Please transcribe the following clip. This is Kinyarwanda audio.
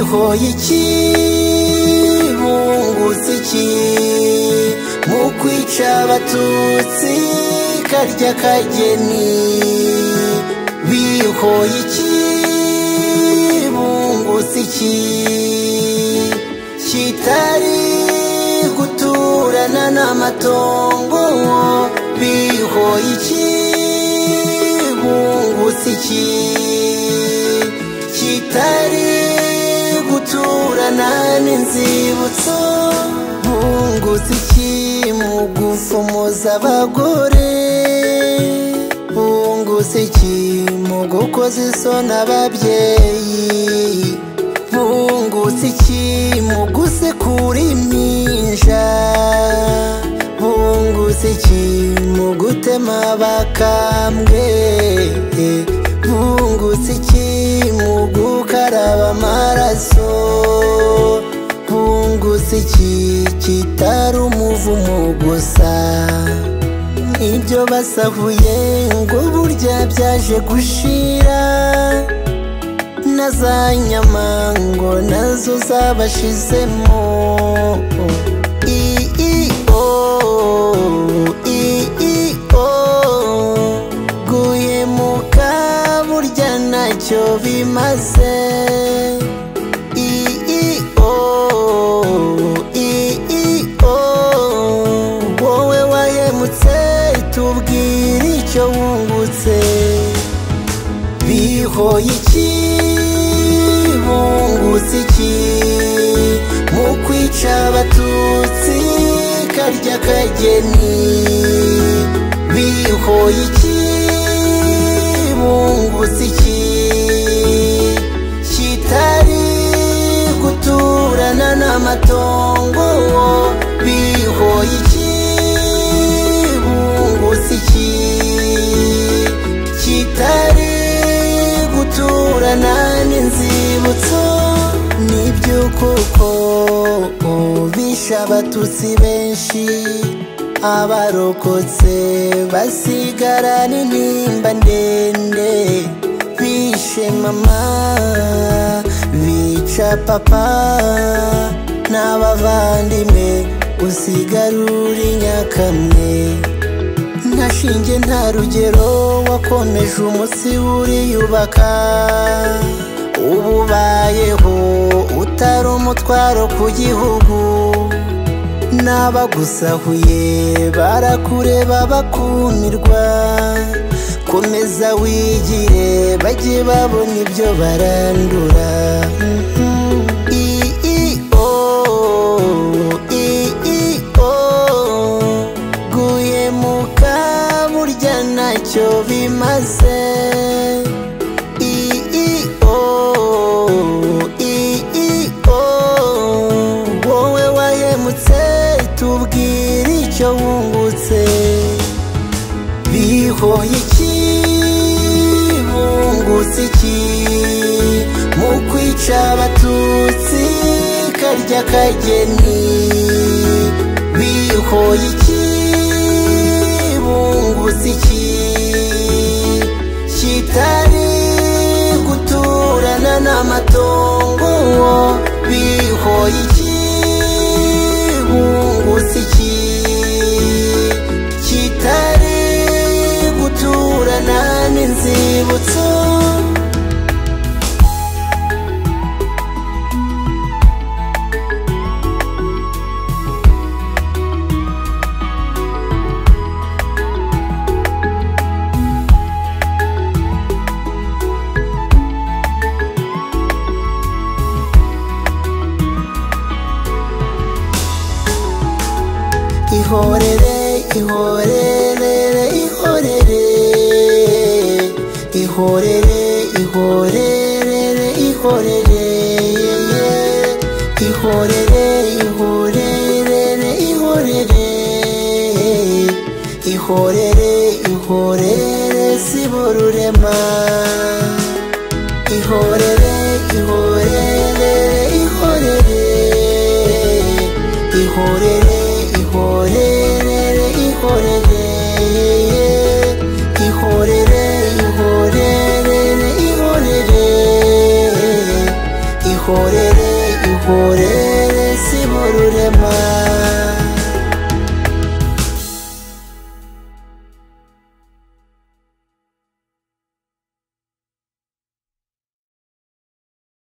bihoye iki bungutse iki mu kwica abatutsi karya kageni bihoye iki bungutse iki kitari guturana n'amatongo bihoye iki bungutse iki kitari guturana n'inzibutso bungutse iki mu gufomoza abagore bungutse iki mu gukoza isoni ababyeyi bungutse iki mu gusekura impinja bungutse iki mu gutema abakambwe bungutse iki mu gukaraba amaraso bungutse iki kitari umuvumo gusa ibyo basahuye ngo burya byaje gushira na za nyama ngo nazo zabashizemo guhemuka burya ntacyo bimaze wowe wahemutse tubwire icyo wungutse bihoye iki bungutse iki mu kwica abatutsi karya kageni bihoye iki bungutse iki kitari guturana n'amatongo bihoye iki bungutse iki kitari guturana n'inzibutso nibyo koko bishe abatutsi benshi abarokotse basigarana intimba ndende bishe mama bica papa n'abavandimwe usigara uri nyakamwe nta shinge nta rugero wakomeje umutsi uriyubaka ububayeho utari umutwaro ku gihugu n'abagusahuye barakureba bakumirwa komeza wigire bajye babona ibyo barandura guhemuka burya ntacyo bimaze wowe wahemutse tubwire icyo wungutse bihoye iki bungutse iki mu kwica abatutsi karya kageni bihoye iki bungutse iki kitari guturana n'amatongo bihoye iki bungutse iki kitari guturana n'inzibutso ihorere ihorere ihorere ihorere ihorere ihorere ihorere ihorere ihorere ihorere ihorere siborurema ihorere ihorere ihorere ihorere